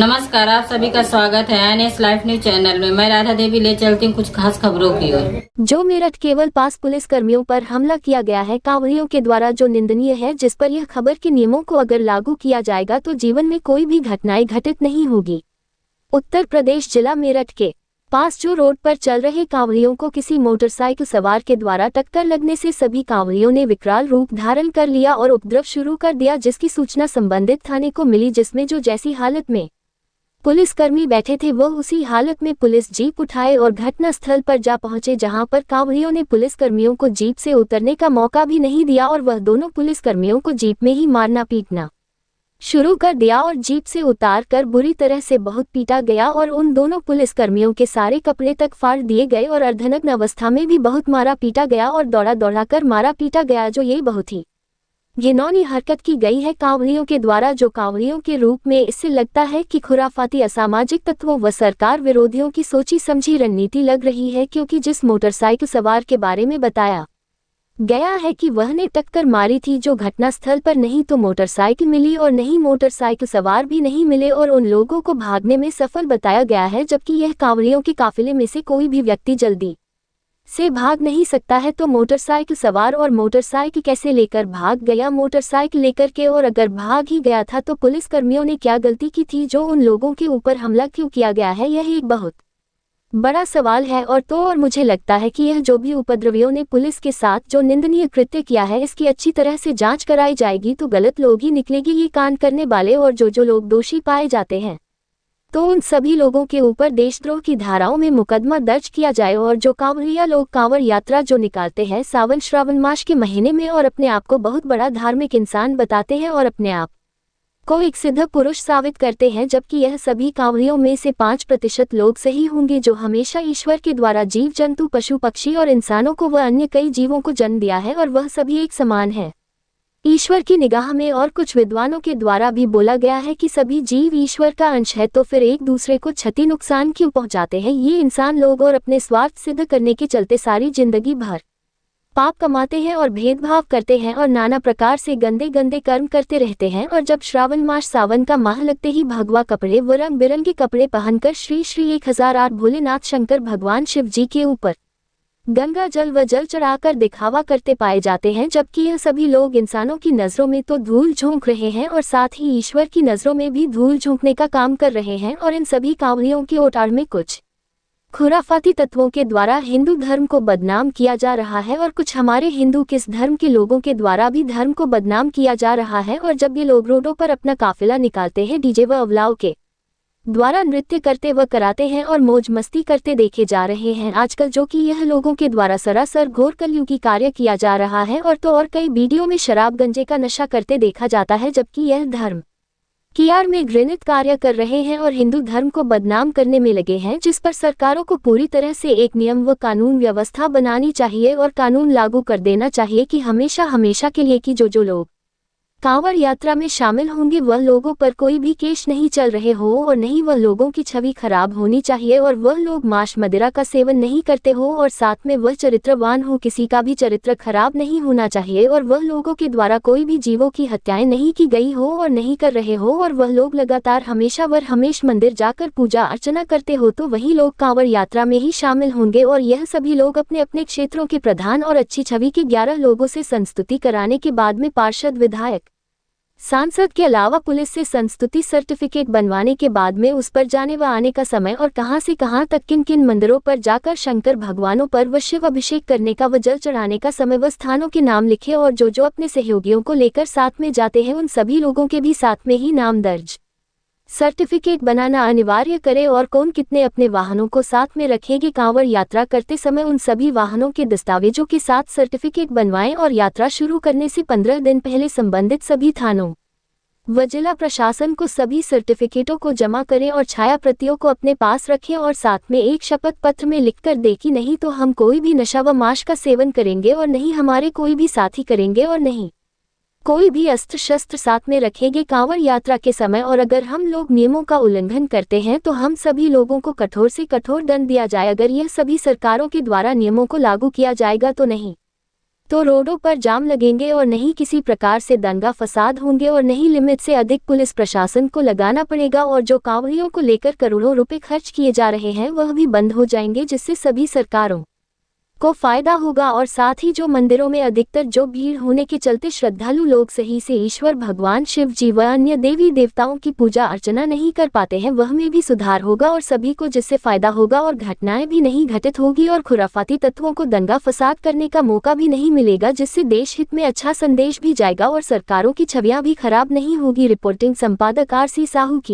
नमस्कार, आप सभी का स्वागत है एनएस लाइफ न्यूज चैनल में। मैं राधा देवी ले चलती हूँ कुछ खास खबरों की ओर। जो मेरठ केवल पास पुलिस कर्मियों पर हमला किया गया है कांवड़ियों के द्वारा, जो निंदनीय है, जिस पर यह खबर के नियमों को अगर लागू किया जाएगा तो जीवन में कोई भी घटनाएं घटित नहीं होगी। उत्तर प्रदेश जिला मेरठ के पास जो रोड पर चल रहे कांवड़ियों को किसी मोटरसाइकिल सवार के द्वारा टक्कर लगने से सभी कांवड़ियों ने विकराल रूप धारण कर लिया और उपद्रव शुरू कर दिया, जिसकी सूचना संबंधित थाने को मिली, जिसमें जो जैसी हालत में पुलिसकर्मी बैठे थे वह उसी हालत में पुलिस जीप उठाए और घटना स्थल पर जा पहुंचे, जहां पर कांवड़ियों ने पुलिसकर्मियों को जीप से उतरने का मौका भी नहीं दिया और वह दोनों पुलिसकर्मियों को जीप में ही मारना पीटना शुरू कर दिया और जीप से उतार कर बुरी तरह से बहुत पीटा गया और उन दोनों पुलिसकर्मियों के सारे कपड़े तक फाड़ दिए गए और अर्धनग्न अवस्था में भी बहुत मारा पीटा गया और दौड़ा दौड़ा कर मारा पीटा गया, जो ये बहुत ही घिनौनी हरकत की गई है कांवड़ियों के द्वारा, जो कांवड़ियों के रूप में इससे लगता है कि खुराफाती असामाजिक तत्वों व सरकार विरोधियों की सोची समझी रणनीति लग रही है, क्योंकि जिस मोटरसाइकिल सवार के बारे में बताया गया है कि वह ने टक्कर मारी थी, जो घटनास्थल पर नहीं तो मोटरसाइकिल मिली और नहीं मोटरसाइकिल सवार भी नहीं मिले और उन लोगों को भागने में सफल बताया गया है, जबकि यह कांवड़ियों के काफिले में से कोई भी व्यक्ति जल्दी से भाग नहीं सकता है, तो मोटरसाइकिल सवार और मोटरसाइकिल कैसे लेकर भाग गया मोटरसाइकिल लेकर के, और अगर भाग ही गया था तो पुलिसकर्मियों ने क्या गलती की थी, जो उन लोगों के ऊपर हमला क्यों किया गया है, यह एक बहुत बड़ा सवाल है। और मुझे लगता है कि यह जो भी उपद्रवियों ने पुलिस के साथ जो निंदनीय कृत्य किया है, इसकी अच्छी तरह से जांच कराई जाएगी तो गलत लोग ही निकलेंगे ये कांड करने वाले, और जो लोग दोषी पाए जाते हैं तो उन सभी लोगों के ऊपर देशद्रोह की धाराओं में मुकदमा दर्ज किया जाए। और जो कांवड़िया लोग कांवड़ यात्रा जो निकालते हैं सावन श्रावण मास के महीने में और अपने आप को बहुत बड़ा धार्मिक इंसान बताते हैं और अपने आप को एक सिद्ध पुरुष साबित करते हैं, जबकि यह सभी कांवड़ियों में से 5% लोग सही होंगे जो हमेशा ईश्वर के द्वारा जीव जंतु पशु पक्षी और इंसानों को व अन्य कई जीवों को जन्म दिया है और वह सभी एक समान है ईश्वर की निगाह में। और कुछ विद्वानों के द्वारा भी बोला गया है कि सभी जीव ईश्वर का अंश है, तो फिर एक दूसरे को क्षति नुकसान क्यों पहुंचाते हैं ये इंसान लोग, और अपने स्वार्थ सिद्ध करने के चलते सारी जिंदगी भर पाप कमाते हैं और भेदभाव करते हैं और नाना प्रकार से गंदे गंदे कर्म करते रहते हैं। और जब श्रावण मास सावन का माह लगते ही भगवा कपड़े व रंग बिरंगे कपड़े पहनकर श्री श्री 1008 भोलेनाथ शंकर भगवान शिव जी के ऊपर गंगा जल व जल चढ़ाकर दिखावा करते पाए जाते हैं, जबकि यह सभी लोग इंसानों की नजरों में तो धूल झोंक रहे हैं और साथ ही ईश्वर की नजरों में भी धूल झोंकने का काम कर रहे हैं। और इन सभी कांवड़ियों की ओटाड़ में कुछ खुराफाती तत्वों के द्वारा हिंदू धर्म को बदनाम किया जा रहा है और कुछ हमारे हिंदू किस धर्म के लोगों के द्वारा भी धर्म को बदनाम किया जा रहा है। और जब ये लोग रोडों पर अपना काफिला निकालते हैं डीजे व अवलाव के द्वारा नृत्य करते व कराते हैं और मौज मस्ती करते देखे जा रहे हैं आजकल, जो कि यह लोगों के द्वारा सरासर घोर कलयुगी कार्य किया जा रहा है। और कई वीडियो में शराब गंजे का नशा करते देखा जाता है, जबकि यह धर्म की आड़ में घृणित कार्य कर रहे हैं और हिंदू धर्म को बदनाम करने में लगे हैं, जिस पर सरकारों को पूरी तरह से एक नियम व कानून व्यवस्था बनानी चाहिए और कानून लागू कर देना चाहिए कि हमेशा हमेशा के लिए कि जो लोग कांवड़ यात्रा में शामिल होंगे वह लोगों पर कोई भी केस नहीं चल रहे हो और नहीं वह लोगों की छवि खराब होनी चाहिए और वह लोग मांस मदिरा का सेवन नहीं करते हो और साथ में वह चरित्रवान हो, किसी का भी चरित्र खराब नहीं होना चाहिए और वह लोगों के द्वारा कोई भी जीवों की हत्याएं नहीं की गई हो और नहीं कर रहे हो और वह लोग लगातार हमेशा व हमेश मंदिर जाकर पूजा अर्चना करते हो, तो वही लोग कांवड़ यात्रा में ही शामिल होंगे। और यह सभी लोग अपने अपने क्षेत्रों के प्रधान और अच्छी छवि के 11 लोगों से संस्तुति कराने के बाद में पार्षद विधायक सांसद के अलावा पुलिस से संस्तुति सर्टिफिकेट बनवाने के बाद में उस पर जाने व आने का समय और कहां से कहां तक किन किन मंदिरों पर जाकर शंकर भगवानों पर व शिव अभिषेक करने का व जल चढ़ाने का समय व स्थानों के नाम लिखे और जो अपने सहयोगियों को लेकर साथ में जाते हैं उन सभी लोगों के भी साथ में ही नाम दर्ज सर्टिफिकेट बनाना अनिवार्य करे। और कौन कितने अपने वाहनों को साथ में रखेंगे कांवड़ यात्रा करते समय उन सभी वाहनों के दस्तावेजों के साथ सर्टिफिकेट बनवाएं और यात्रा शुरू करने से 15 दिन पहले संबंधित सभी थानों व जिला प्रशासन को सभी सर्टिफिकेटों को जमा करें और छाया प्रतियों को अपने पास रखें और साथ में एक शपथ पत्र में लिखकर दें कि नहीं तो हम कोई भी नशा व मांस का सेवन करेंगे और नहीं हमारे कोई भी साथी करेंगे और नहीं कोई भी अस्त्र शस्त्र साथ में रखेंगे कांवड़ यात्रा के समय। और अगर हम लोग नियमों का उल्लंघन करते हैं तो हम सभी लोगों को कठोर से कठोर दंड दिया जाए। अगर यह सभी सरकारों के द्वारा नियमों को लागू किया जाएगा तो नहीं तो रोडों पर जाम लगेंगे और नहीं किसी प्रकार से दंगा फसाद होंगे और नहीं लिमिट से अधिक पुलिस प्रशासन को लगाना पड़ेगा और जो कांवड़ियों को लेकर करोड़ों रुपए खर्च किए जा रहे हैं वह भी बंद हो जाएंगे, जिससे सभी सरकारों को फायदा होगा। और साथ ही जो मंदिरों में अधिकतर जो भीड़ होने के चलते श्रद्धालु लोग सही से ईश्वर भगवान शिव जी व अन्य देवी देवताओं की पूजा अर्चना नहीं कर पाते हैं, वह में भी सुधार होगा और सभी को जिससे फायदा होगा और घटनाएं भी नहीं घटित होगी और खुराफाती तत्वों को दंगा फसाद करने का मौका भी नहीं मिलेगा, जिससे देश हित में अच्छा संदेश भी जाएगा और सरकारों की छवियां भी खराब नहीं होगी। रिपोर्टिंग संपादक RC साहू की।